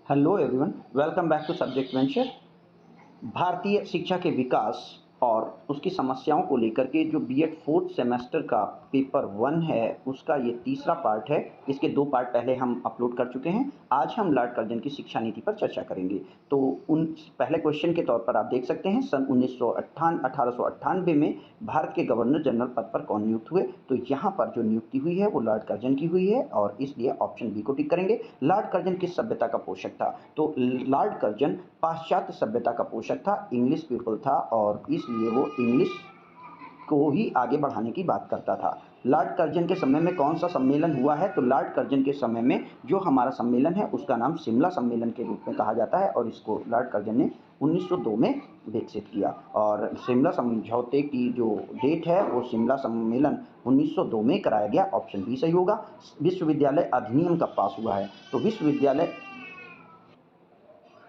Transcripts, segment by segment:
Hello everyone, welcome back to subject venture. भारतीय शिक्षा के विकास और उसकी समस्याओं को लेकर के जो बीएड फोर्थ सेमेस्टर का पेपर 1 है, उसका ये तीसरा पार्ट है। इसके 2 पार्ट पहले हम अपलोड कर चुके हैं। आज हम लॉर्ड कर्जन की शिक्षा नीति पर चर्चा करेंगे। तो उन पहले क्वेश्चन के तौर पर आप देख सकते हैं, सन 1898 में भारत के गवर्नर जनरल पद पर कौन नियुक्त हुए? तो यहाँ पर जो नियुक्ति हुई है वो लॉर्ड कर्जन की हुई है और इसलिए ऑप्शन बी को टिक करेंगे। लॉर्ड कर्जन किस सभ्यता का पोषक था? तो लॉर्ड कर्जन पाश्चात्य सभ्यता का पोषक था, इंग्लिश पीपल था और इसलिए वो इंग्लिश को ही आगे बढ़ाने की बात करता था। लॉर्ड कर्जन के समय में कौन सा सम्मेलन हुआ है? तो लॉर्ड कर्जन के समय में जो हमारा सम्मेलन है उसका नाम शिमला सम्मेलन के रूप में कहा जाता है और इसको लॉर्ड कर्जन ने 1902 में विकसित किया। और शिमला समझौते की जो डेट है वो शिमला सम्मेलन 1902 में कराया गया। ऑप्शन बी सही होगा। विश्वविद्यालय अधिनियम कब पास हुआ है? तो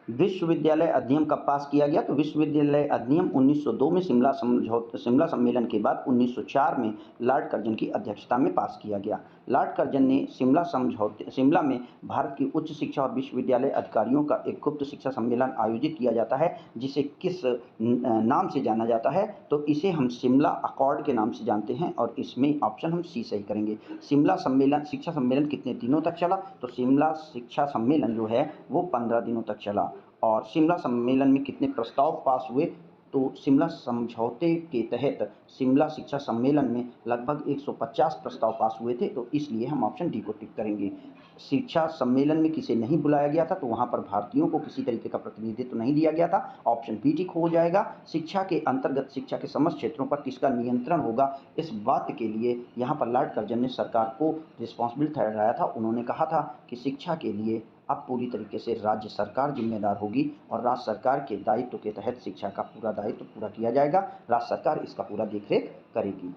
विश्वविद्यालय अधिनियम कब पास किया गया? तो विश्वविद्यालय अधिनियम 1902 में शिमला सम्मेलन के बाद 1904 में लॉर्ड कर्जन की अध्यक्षता में पास किया गया। लॉर्ड कर्जन ने शिमला में भारत की उच्च शिक्षा और विश्वविद्यालय अधिकारियों का एक गुप्त शिक्षा सम्मेलन आयोजित किया जाता है, जिसे किस नाम से जाना जाता है? तो इसे हम शिमला अकॉर्ड के नाम से जानते हैं और इसमें ऑप्शन हम सी सही करेंगे। शिमला शिक्षा सम्मेलन कितने दिनों तक चला? तो शिमला शिक्षा सम्मेलन जो है वो 15 दिनों तक चला। और शिमला सम्मेलन में कितने प्रस्ताव पास हुए? तो शिमला समझौते के तहत शिमला शिक्षा सम्मेलन में लगभग 150 प्रस्ताव पास हुए थे, तो इसलिए हम ऑप्शन डी को टिक करेंगे। शिक्षा सम्मेलन में किसे नहीं बुलाया गया था? तो वहाँ पर भारतीयों को किसी तरीके का प्रतिनिधित्व नहीं दिया गया था। ऑप्शन बी टिक हो जाएगा। शिक्षा के अंतर्गत शिक्षा के समस्त क्षेत्रों पर किसका नियंत्रण होगा? इस बात के लिए यहाँ पर लॉर्ड कर्जन ने सरकार को रिस्पॉन्सिबल ठहराया था। उन्होंने कहा था कि शिक्षा के लिए अब पूरी तरीके से राज्य सरकार जिम्मेदार होगी और राज्य सरकार के दायित्व के तहत शिक्षा का पूरा दायित्व पूरा किया जाएगा। राज्य सरकार इसका पूरा देखरेख करेगी।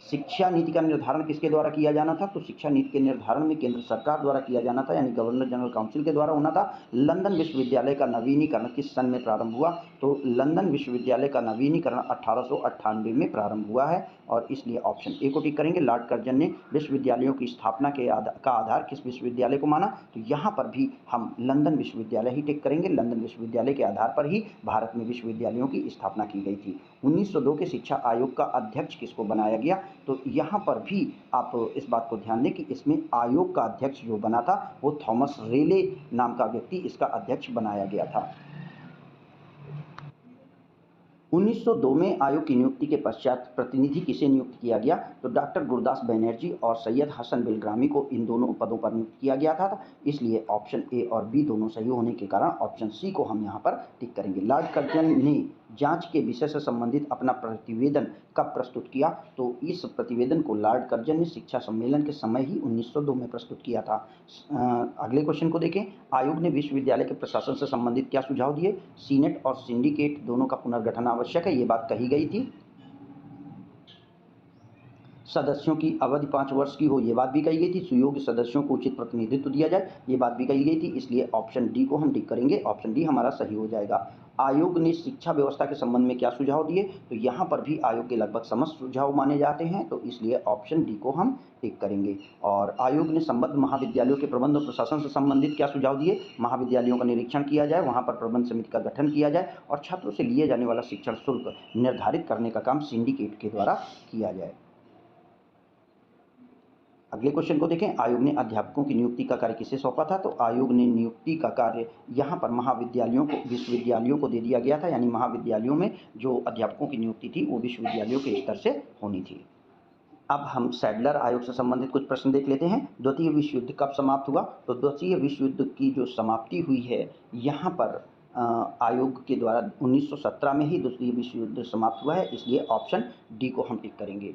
शिक्षा नीति का निर्धारण किसके द्वारा किया जाना था? तो शिक्षा नीति के निर्धारण में केंद्र सरकार द्वारा किया जाना था, यानी गवर्नर जनरल काउंसिल के द्वारा होना था। लंदन विश्वविद्यालय का नवीनीकरण किस सन में प्रारंभ हुआ? तो लंदन विश्वविद्यालय का नवीनीकरण 1898 में प्रारंभ हुआ है और इसलिए ऑप्शन ए को टिक करेंगे। लॉर्ड कर्जन ने विश्वविद्यालयों की स्थापना का आधार किस विश्वविद्यालय को माना? तो यहाँ पर भी हम लंदन विश्वविद्यालय ही टिक करेंगे। लंदन विश्वविद्यालय के आधार पर ही भारत में विश्वविद्यालयों की स्थापना की गई थी। 1902 के शिक्षा आयोग का अध्यक्ष किसको बनाया गया? तो यहाँ पर भी आप इस बात को ध्यान दें कि इसमें आयोग का अध्यक्ष जो बना था वो थॉमस रेले नाम का व्यक्ति इसका अध्यक्ष बनाया गया था। 1902 में आयोग की नियुक्ति के पश्चात प्रतिनिधि किसे नियुक्त किया गया? तो डॉक्टर गुरदास बनर्जी और सैयद हसन बिलग्रामी को इन दोनों पदों पर नियुक्त किया गया था, इसलिए ऑप्शन ए और बी दोनों सही होने के कारण ऑप्शन सी को हम यहाँ पर टिक करेंगे। लॉर्ड कर्जन ने जांच के विषय से संबंधित अपना प्रतिवेदन कब प्रस्तुत किया? तो इस प्रतिवेदन को लॉर्ड कर्जन ने शिक्षा सम्मेलन के समय ही 1902 में प्रस्तुत किया था। अगले क्वेश्चन को देखें। आयोग ने विश्वविद्यालय के प्रशासन से संबंधित क्या सुझाव दिए? सीनेट और सिंडिकेट दोनों का पुनर्गठन आवश्यक है, ये बात कही गई थी। सदस्यों की अवधि 5 वर्ष की हो, ये बात भी कही गई थी। सुयोग्य सदस्यों को उचित प्रतिनिधित्व दिया जाए, ये बात भी कही गई थी। इसलिए ऑप्शन डी को हम टिक करेंगे। ऑप्शन डी हमारा सही हो जाएगा। आयोग ने शिक्षा व्यवस्था के संबंध में क्या सुझाव दिए? तो यहाँ पर भी आयोग के लगभग समस्त सुझाव माने जाते हैं, तो इसलिए ऑप्शन डी को हम टिक करेंगे। और आयोग ने संबद्ध महाविद्यालयों के प्रबंध और प्रशासन से संबंधित क्या सुझाव दिए? महाविद्यालयों का निरीक्षण किया जाए, वहाँ पर प्रबंध समिति का गठन किया जाए और छात्रों से लिए जाने वाला शिक्षण शुल्क निर्धारित करने का काम सिंडिकेट के द्वारा किया जाए। अगले क्वेश्चन को देखें। आयोग ने अध्यापकों की नियुक्ति का कार्य किसे सौंपा था? तो आयोग ने नियुक्ति का कार्य यहाँ पर विश्वविद्यालयों को दे दिया गया था, यानी महाविद्यालयों में जो अध्यापकों की नियुक्ति थी वो विश्वविद्यालयों के स्तर से होनी थी। अब हम सैडलर आयोग से संबंधित कुछ प्रश्न देख लेते हैं। द्वितीय विश्व युद्ध कब समाप्त हुआ? तो द्वितीय विश्व युद्ध की जो समाप्ति हुई है यहाँ पर आयोग के द्वारा 1917 में ही द्वितीय विश्व युद्ध समाप्त हुआ है, इसलिए ऑप्शन डी को हम टिक करेंगे।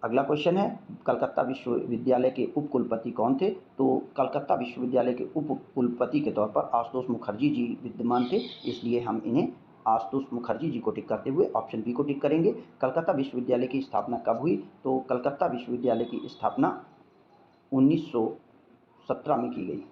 अगला क्वेश्चन है, कलकत्ता विश्वविद्यालय के उप कुलपति कौन थे? तो कलकत्ता विश्वविद्यालय के उप कुलपति के तौर पर आशुतोष मुखर्जी जी विद्यमान थे, इसलिए हम इन्हें आशुतोष मुखर्जी जी को टिक करते हुए ऑप्शन बी को टिक करेंगे। कलकत्ता विश्वविद्यालय की स्थापना कब हुई? तो कलकत्ता विश्वविद्यालय की स्थापना 1917 में की गई।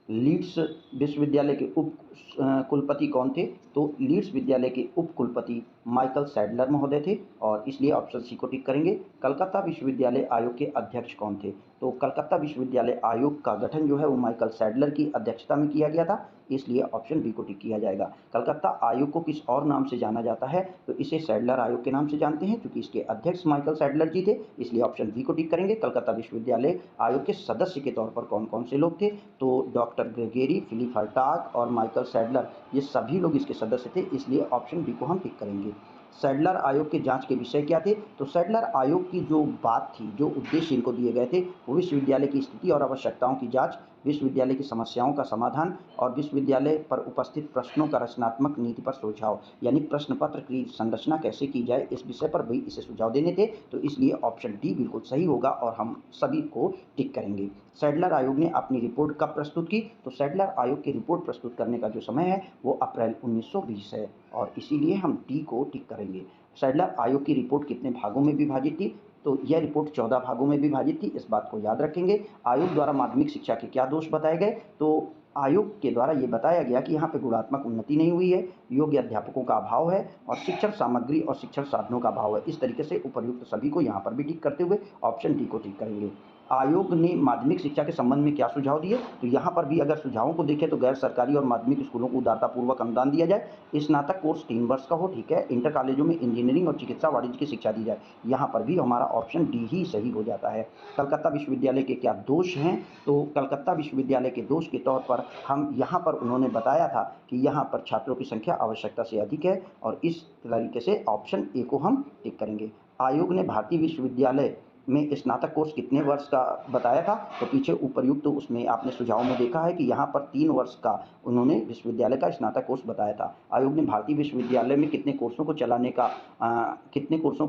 लीड्स विश्वविद्यालय के उप कुलपति कौन थे? तो लीड्स विद्यालय के उप कुलपति माइकल सैडलर महोदय थे और इसलिए ऑप्शन सी को टिक करेंगे। कलकत्ता विश्वविद्यालय आयोग के अध्यक्ष कौन थे? तो कलकत्ता विश्वविद्यालय आयोग का गठन जो है वो माइकल सैडलर की अध्यक्षता में किया गया था, इसलिए ऑप्शन बी को टिक किया जाएगा। कलकत्ता आयोग को किस और नाम से जाना जाता है? तो इसे सैडलर आयोग के नाम से जानते हैं, क्योंकि इसके अध्यक्ष माइकल सैडलर जी थे, इसलिए ऑप्शन बी को टिक करेंगे। कलकत्ता विश्वविद्यालय आयोग के सदस्य के तौर पर कौन कौन से लोग थे? तो डॉक्टर ग्रेगेरी, फिलिप हर्टाग और माइकल सैडलर, ये सभी लोग इसके सदस्य थे, इसलिए ऑप्शन बी को हम टिक करेंगे। सैडलर आयोग के जांच के विषय क्या थे? तो सैडलर आयोग की जो बात थी, जो उद्देश्य इनको दिए गए थे, वो विश्वविद्यालय की स्थिति और आवश्यकताओं की जांच, विश्वविद्यालय की समस्याओं का समाधान और विश्वविद्यालय पर उपस्थित प्रश्नों का रचनात्मक नीति पर सुझाव, यानी प्रश्न पत्र की संरचना कैसे की जाए, इस विषय पर भी इसे सुझाव देने थे। तो इसलिए ऑप्शन डी बिल्कुल सही होगा और हम सभी को टिक करेंगे। सैडलर आयोग ने अपनी रिपोर्ट कब प्रस्तुत की? तो सैडलर आयोग की रिपोर्ट प्रस्तुत करने का जो समय है वो अप्रैल 1920 है और इसीलिए हम डी को टिक करेंगे। सैडलर आयोग की रिपोर्ट कितने भागों में विभाजित थी? तो यह रिपोर्ट 14 भागों में विभाजित थी, इस बात को याद रखेंगे। आयोग द्वारा माध्यमिक शिक्षा के क्या दोष बताए गए? तो आयोग के द्वारा ये बताया गया कि यहाँ पे गुणात्मक उन्नति नहीं हुई है, योग्य अध्यापकों का अभाव है और शिक्षण सामग्री और शिक्षण साधनों का अभाव है। इस तरीके से उपर्युक्त सभी को यहाँ पर भी टिक करते हुए ऑप्शन डी को टिक करेंगे। आयोग ने माध्यमिक शिक्षा के संबंध में क्या सुझाव दिए? तो यहाँ पर भी अगर सुझावों को देखें तो गैर सरकारी और माध्यमिक स्कूलों को उदारतापूर्वक अनुदान दिया जाए, स्नातक कोर्स 3 वर्ष का हो, ठीक है, इंटर कॉलेजों में इंजीनियरिंग और चिकित्सा वाणिज्य की शिक्षा दी जाए। यहाँ पर भी हमारा ऑप्शन डी ही सही हो जाता है। कलकत्ता विश्वविद्यालय के क्या दोष हैं? तो कलकत्ता विश्वविद्यालय के दोष के तौर पर हम यहाँ पर उन्होंने बताया था कि यहाँ पर छात्रों की संख्या आवश्यकता से अधिक है और इस तरीके से ऑप्शन ए को हम टिक करेंगे। आयोग ने भारतीय विश्वविद्यालय में स्नातक कोर्स कितने वर्ष का बताया था? तो पीछे उपर्युक्त तो उसमें आपने सुझाव में देखा है कि यहाँ पर 3 वर्ष का उन्होंने विश्वविद्यालय का स्नातक कोर्स बताया था। आयोग ने भारतीय विश्वविद्यालय में कितने कोर्सों को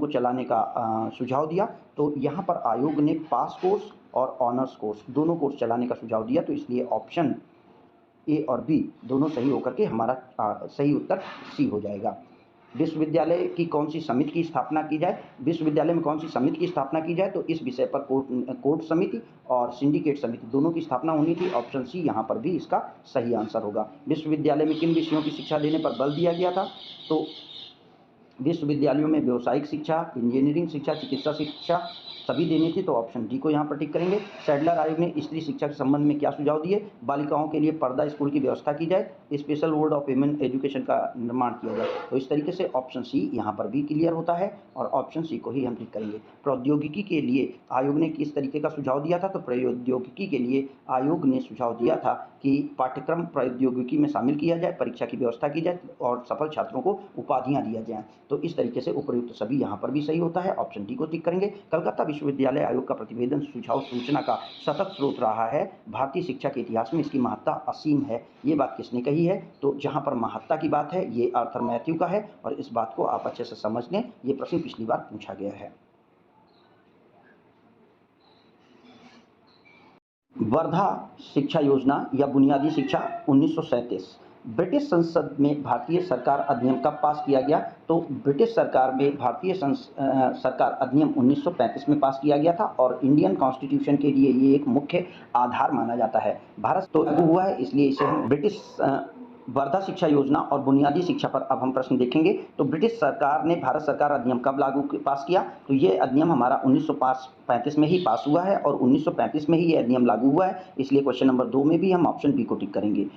चलाने का सुझाव दिया? तो यहाँ पर आयोग ने पास कोर्स और ऑनर्स कोर्स दोनों कोर्स चलाने का सुझाव दिया, तो इसलिए ऑप्शन ए और बी दोनों सही होकर के हमारा सही उत्तर सी हो जाएगा। विश्वविद्यालय की कौन सी समिति की स्थापना की जाए? विश्वविद्यालय में कौन सी समिति की स्थापना की जाए? तो इस विषय पर कोर्ट समिति और सिंडिकेट समिति दोनों की स्थापना होनी थी। ऑप्शन सी यहाँ पर भी इसका सही आंसर होगा। विश्वविद्यालय में किन विषयों की शिक्षा देने पर बल दिया गया था? तो विश्वविद्यालयों में व्यावसायिक शिक्षा, इंजीनियरिंग शिक्षा, चिकित्सा शिक्षा सभी देनी थी, तो ऑप्शन डी को यहाँ पर टिक करेंगे। सैडलर आयोग ने स्त्री शिक्षा के संबंध में क्या सुझाव दिए? बालिकाओं के लिए पर्दा स्कूल की व्यवस्था की जाए, special board of women education का निर्माण किया जाए। तो इस तरीके से ऑप्शन सी यहाँ पर भी क्लियर होता है और ऑप्शन सी को ही हम टिक करेंगे। प्रौद्योगिकी के लिए आयोग ने किस तरीके का सुझाव दिया था? तो प्रौद्योगिकी के लिए आयोग ने सुझाव दिया था कि पाठ्यक्रम प्रौद्योगिकी में शामिल किया जाए, परीक्षा की व्यवस्था की जाए और सफल छात्रों को उपाधियां दिया जाए। तो इस तरीके से उपर्युक्त सभी यहाँ पर भी सही होता है, ऑप्शन डी को टिक करेंगे। कलकत्ता विश्वविद्यालय आयोग का प्रतिवेदन सुझाव सूचना का सतत स्रोत रहा है, भारतीय शिक्षा के इतिहास में इसकी महत्ता असीम है। ये बात किसने कही है? तो जहाँ पर महत्ता की बात है ये आर्थर मैथ्यू का है और इस बात को आप अच्छे से समझ लें, ये प्रश्न पिछली बार पूछा गया है। वर्धा शिक्षा योजना या बुनियादी शिक्षा 1937 ब्रिटिश संसद में भारतीय सरकार अधिनियम कब पास किया गया? तो ब्रिटिश सरकार में भारतीय सरकार अधिनियम 1935 में पास किया गया था और इंडियन कॉन्स्टिट्यूशन के लिए ये एक मुख्य आधार माना जाता है। भारत तो लागू हुआ है, इसलिए इसे हम ब्रिटिश वर्धा शिक्षा योजना और बुनियादी शिक्षा पर अब हम प्रश्न देखेंगे। तो ब्रिटिश सरकार ने भारत सरकार अधिनियम कब पास किया? तो ये अधिनियम हमारा 1935 में ही पास हुआ है और 1935 में ही ये अधिनियम लागू हुआ है, इसलिए क्वेश्चन नंबर 2 में भी हम ऑप्शन बी को टिक करेंगे।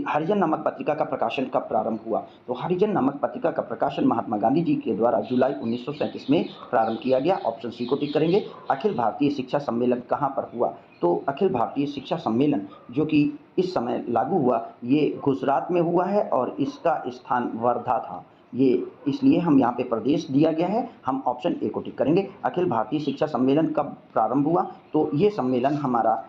हरिजन नामक पत्रिका का प्रकाशन कब प्रारंभ हुआ? तो हरिजन नामक पत्रिका का प्रकाशन महात्मा गांधी जी के द्वारा जुलाई 1937 में प्रारंभ किया गया, ऑप्शन सी को टिक करेंगे। अखिल भारतीय शिक्षा सम्मेलन कहाँ पर हुआ? तो अखिल भारतीय शिक्षा सम्मेलन जो कि इस समय लागू हुआ ये गुजरात में हुआ है और इसका स्थान वर्धा था, ये इसलिए हम यहाँ पे प्रदेश दिया गया है, हम ऑप्शन ए को टिक करेंगे। अखिल भारतीय शिक्षा सम्मेलन कब प्रारंभ हुआ? तो ये सम्मेलन हमारा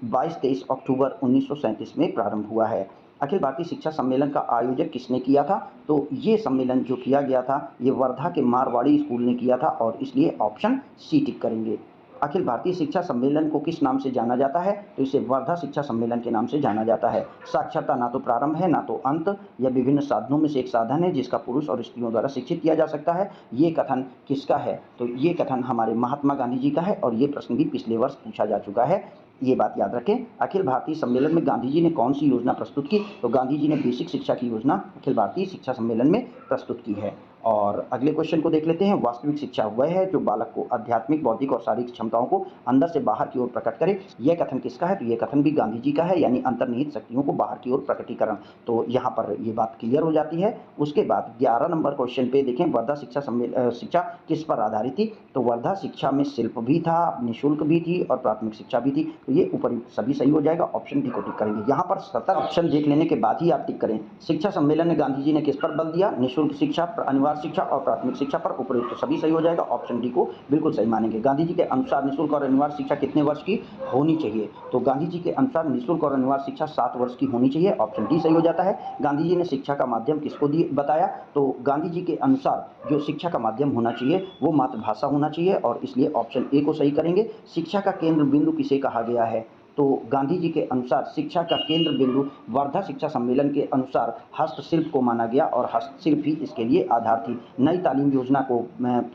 22-23 अक्टूबर 1937 में प्रारंभ हुआ है। अखिल भारतीय शिक्षा सम्मेलन का आयोजन किसने किया था? तो ये सम्मेलन जो किया गया था ये वर्धा के मारवाड़ी स्कूल ने किया था और इसलिए ऑप्शन सी टिक करेंगे। अखिल भारतीय शिक्षा सम्मेलन को किस नाम से जाना जाता है? तो इसे वर्धा शिक्षा सम्मेलन के नाम से जाना जाता है। साक्षरता ना तो प्रारंभ है ना तो अंत, यह विभिन्न साधनों में से एक साधन है जिसका पुरुष और स्त्रियों द्वारा शिक्षित किया जा सकता है। ये कथन किसका है? तो ये कथन हमारे महात्मा गांधी जी का है और ये प्रश्न भी पिछले वर्ष पूछा जा चुका है। ये बात याद रखें। अखिल भारतीय सम्मेलन में गांधी जी ने कौन सी योजना प्रस्तुत की? तो गांधी जी ने बेसिक शिक्षा की योजना अखिल भारतीय शिक्षा सम्मेलन में प्रस्तुत की है। और अगले क्वेश्चन को देख लेते हैं। वास्तविक शिक्षा वह है जो बालक को आध्यात्मिक, बौद्धिक और शारीरिक क्षमताओं को अंदर से बाहर की ओर प्रकट करे। यह कथन किसका है? तो यह कथन भी गांधी जी का है, यानी अंतर्निहित शक्तियों को बाहर की ओर प्रकटीकरण। तो यहाँ पर ये बात क्लियर हो जाती है। उसके बाद 11 नंबर क्वेश्चन पे देखें, वर्धा शिक्षा किस पर आधारित थी? तो वर्धा शिक्षा में शिल्प भी था, निःशुल्क भी थी और प्राथमिक शिक्षा भी थी। तो ये उपर्युक्त सभी सही हो जाएगा। ऑप्शन डी को टिक करेंगे। यहाँ पर 17 ऑप्शन देख लेने के बाद ही आप टिक करें। शिक्षा सम्मेलन में गांधी जी ने किस पर बल दिया? निःशुल्क शिक्षा, अनिवार्य शिक्षा और प्राथमिक शिक्षा पर। उपर्युक्त सभी सही हो जाएगा। ऑप्शन डी को बिल्कुल सही मानेंगे। गांधी जी के अनुसार निःशुल्क और अनिवार्य शिक्षा कितने वर्ष की होनी चाहिए? तो गांधी जी के अनुसार निःशुल्क और अनिवार्य शिक्षा 7 वर्ष की होनी चाहिए। ऑप्शन डी सही हो जाता है। गांधी जी ने शिक्षा का माध्यम किसको बताया? तो गांधी जी के अनुसार जो शिक्षा का माध्यम होना चाहिए वो मातृभाषा होना चाहिए, और इसलिए ऑप्शन ए को सही करेंगे। शिक्षा का केंद्र बिंदु किसे कहा गया है? तो गांधी जी के अनुसार शिक्षा का केंद्र बिंदु वर्धा शिक्षा सम्मेलन के अनुसार हस्तशिल्प को माना गया, और हस्तशिल्प ही इसके लिए आधार थी। नई तालीम योजना को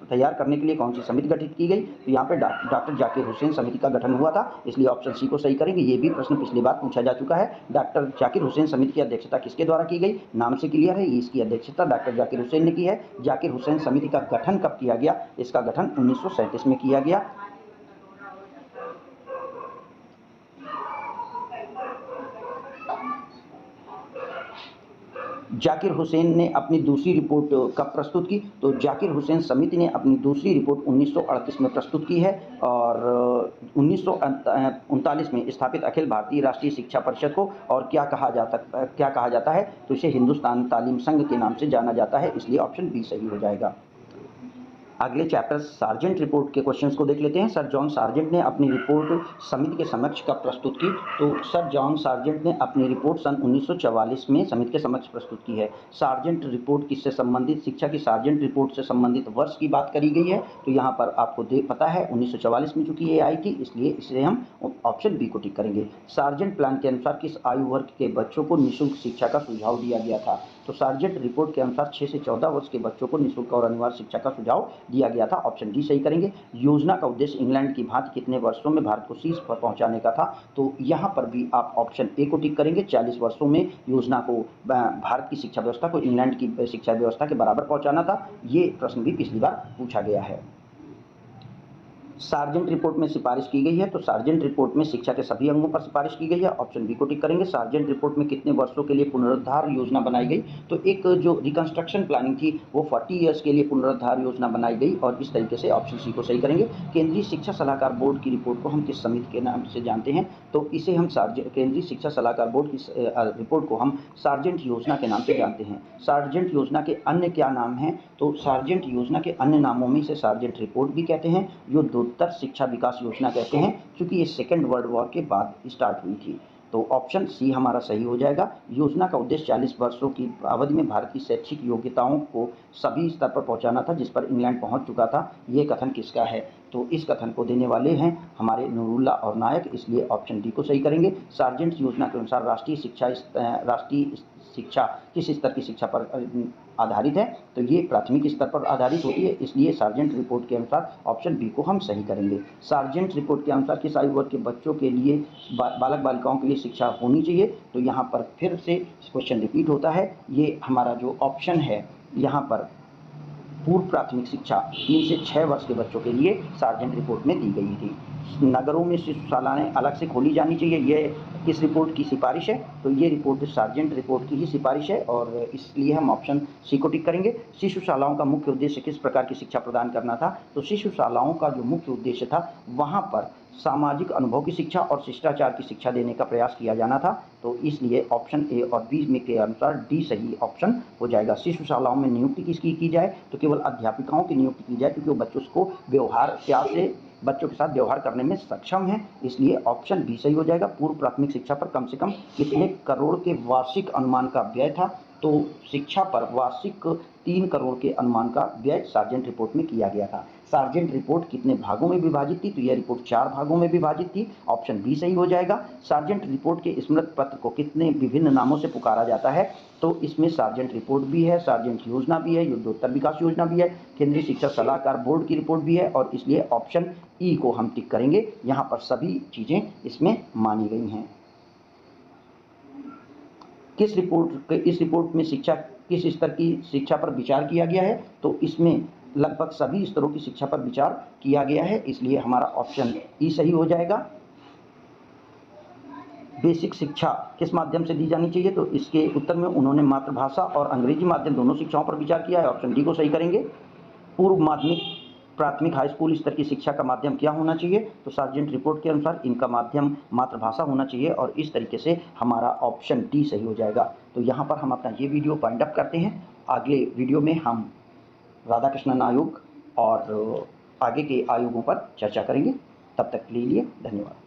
तैयार करने के लिए कौन सी समिति गठित की गई? तो यहाँ पे डॉक्टर जाकिर हुसैन समिति का गठन हुआ था, इसलिए ऑप्शन सी को सही करेंगे। ये भी प्रश्न पिछली बार पूछा जा चुका है। डॉक्टर जाकिर हुसैन समिति की अध्यक्षता किसके द्वारा की गई? नाम से क्लियर है, इसकी अध्यक्षता डॉक्टर जाकिर हुसैन ने की है। जाकिर हुसैन समिति का गठन कब किया गया? इसका गठन 1937 में किया गया। जाकिर हुसैन ने अपनी दूसरी रिपोर्ट कब प्रस्तुत की? तो जाकिर हुसैन समिति ने अपनी दूसरी रिपोर्ट 1938 में प्रस्तुत की है, और 1939 में स्थापित अखिल भारतीय राष्ट्रीय शिक्षा परिषद को और क्या कहा जाता है? तो इसे हिंदुस्तान तालीम संघ के नाम से जाना जाता है, इसलिए ऑप्शन बी सही हो जाएगा। अगले चैप्टर सार्जेंट रिपोर्ट के क्वेश्चंस को देख लेते हैं। सर जॉन सार्जेंट ने अपनी रिपोर्ट समिति के समक्ष कब प्रस्तुत की? तो सर जॉन सार्जेंट ने अपनी रिपोर्ट सन 1944 में समिति के समक्ष प्रस्तुत की है। सार्जेंट रिपोर्ट किससे संबंधित? शिक्षा की सार्जेंट रिपोर्ट से संबंधित वर्ष की बात करी गई है। तो यहाँ पर आपको पता है 1944 में चूंकि ये आई थी, इसलिए इसे हम ऑप्शन बी को टिक करेंगे। सार्जेंट प्लान के अनुसार किस आयु वर्ग के बच्चों को निःशुल्क शिक्षा का सुझाव दिया गया था? तो सार्जेंट रिपोर्ट के अनुसार 6 से 14 वर्ष के बच्चों को निःशुल्क और अनिवार्य शिक्षा का सुझाव दिया गया था। ऑप्शन डी सही करेंगे। योजना का उद्देश्य इंग्लैंड की भांति कितने वर्षों में भारत को शीर्ष पर पहुंचाने का था? तो यहाँ पर भी आप ऑप्शन ए को टिक करेंगे। 40 वर्षों में योजना को भारत की शिक्षा व्यवस्था को इंग्लैंड की शिक्षा व्यवस्था के बराबर पहुंचाना था। ये प्रश्न भी पिछली बार पूछा गया है। सार्जेंट रिपोर्ट में सिफारिश की गई है, तो सार्जेंट रिपोर्ट में शिक्षा के सभी अंगों पर सिफारिश की गई है। ऑप्शन बी को टिक करेंगे। सार्जेंट रिपोर्ट में कितने वर्षों के लिए पुनरुद्धार योजना बनाई गई? तो एक जो रिकंस्ट्रक्शन प्लानिंग थी वो 40 ईयर्स के लिए पुनरुद्धार योजना बनाई गई, और इस तरीके से ऑप्शन सी को सही करेंगे। केंद्रीय शिक्षा सलाहकार बोर्ड की रिपोर्ट को हम किस समिति के नाम से जानते हैं? तो इसे हम केंद्रीय शिक्षा सलाहकार बोर्ड की रिपोर्ट को हम सार्जेंट योजना के नाम से जानते हैं। सार्जेंट योजना के अन्य क्या नाम हैं? तो सार्जेंट योजना के अन्य नामों में से सार्जेंट रिपोर्ट भी कहते हैं, युद्धोत्तर शिक्षा विकास योजना कहते हैं, क्योंकि ये सेकेंड वर्ल्ड वॉर के बाद स्टार्ट हुई थी। तो ऑप्शन सी हमारा सही हो जाएगा। योजना का उद्देश्य 40 वर्षों की अवधि में भारत की शैक्षिक योग्यताओं को सभी स्तर पर पहुंचाना था, जिस पर इंग्लैंड पहुंच चुका था। ये कथन किसका है? तो इस कथन को देने वाले हैं हमारे नूरुल्ला और नायक, इसलिए ऑप्शन डी को सही करेंगे। सार्जेंट योजना के अनुसार राष्ट्रीय शिक्षा किस स्तर की शिक्षा पर आधारित है? तो ये प्राथमिक स्तर पर आधारित होती है, इसलिए सार्जेंट रिपोर्ट के अनुसार ऑप्शन बी को हम सही करेंगे। सार्जेंट रिपोर्ट के अनुसार किस आयु वर्ग के बच्चों के लिए बालक बालिकाओं के लिए शिक्षा होनी चाहिए? तो यहाँ पर फिर से क्वेश्चन रिपीट होता है। ये हमारा जो ऑप्शन है यहाँ पर पूर्व प्राथमिक शिक्षा 3 से 6 वर्ष के बच्चों के लिए सार्जेंट रिपोर्ट में दी गई थी। नगरों में शिशुशालाएं अलग से खोली जानी चाहिए, ये किस रिपोर्ट की सिफारिश है? तो ये रिपोर्ट सार्जेंट रिपोर्ट की ही सिफारिश है, और इसलिए हम ऑप्शन सी को टिक करेंगे। शिशुशालाओं का मुख्य उद्देश्य किस प्रकार की शिक्षा प्रदान करना था? तो शिशुशालाओं का जो मुख्य उद्देश्य था वहाँ पर सामाजिक अनुभव की शिक्षा और शिष्टाचार की शिक्षा देने का प्रयास किया जाना था। तो इसलिए ऑप्शन ए और बी में के अनुसार डी सही ऑप्शन हो जाएगा। शिशुशालाओं में नियुक्ति किसकी की जाए? तो केवल अध्यापिकाओं की नियुक्ति की जाए, क्योंकि वो बच्चों को प्यार से बच्चों के साथ व्यवहार करने में सक्षम है, इसलिए ऑप्शन बी सही हो जाएगा। पूर्व प्राथमिक शिक्षा पर कम से कम कितने करोड़ के वार्षिक अनुमान का व्यय था? तो शिक्षा पर वार्षिक 3 करोड़ के अनुमान का व्यय सार्जेंट रिपोर्ट में किया गया था। सार्जेंट रिपोर्ट कितने भागों में विभाजित थी? तो यह रिपोर्ट 4 भागों में विभाजित थी। ऑप्शन बी सही हो जाएगा। सार्जेंट रिपोर्ट के स्मृति पत्र को कितने विभिन्न नामों से पुकारा जाता है? तो इसमें सार्जेंट रिपोर्ट भी है, सार्जेंट योजना भी है, युद्धोत्तर विकास योजना भी है, केंद्रीय शिक्षा सलाहकार बोर्ड की रिपोर्ट भी है और इसलिए ऑप्शन ई को हम टिक करेंगे। यहाँ पर सभी चीज़ें इसमें मानी गई हैं। इस रिपोर्ट में शिक्षा किस स्तर की शिक्षा पर विचार किया गया है? तो इसमें लगभग सभी स्तरों की शिक्षा पर विचार किया गया है, इसलिए हमारा ऑप्शन ई सही हो जाएगा। बेसिक शिक्षा किस माध्यम से दी जानी चाहिए? तो इसके उत्तर में उन्होंने मातृभाषा और अंग्रेजी माध्यम दोनों शिक्षाओं पर विचार किया है, ऑप्शन डी को सही करेंगे। पूर्व माध्यमिक, प्राथमिक, हाई स्कूल स्तर की शिक्षा का माध्यम क्या होना चाहिए? तो सार्जेंट रिपोर्ट के अनुसार इनका माध्यम मातृभाषा होना चाहिए और इस तरीके से हमारा ऑप्शन डी सही हो जाएगा। तो यहाँ पर हम अपना ये वीडियो वाइंड अप करते हैं। अगले वीडियो में हम राधाकृष्णन आयोग और आगे के आयोगों पर चर्चा करेंगे। तब तक के लिए धन्यवाद।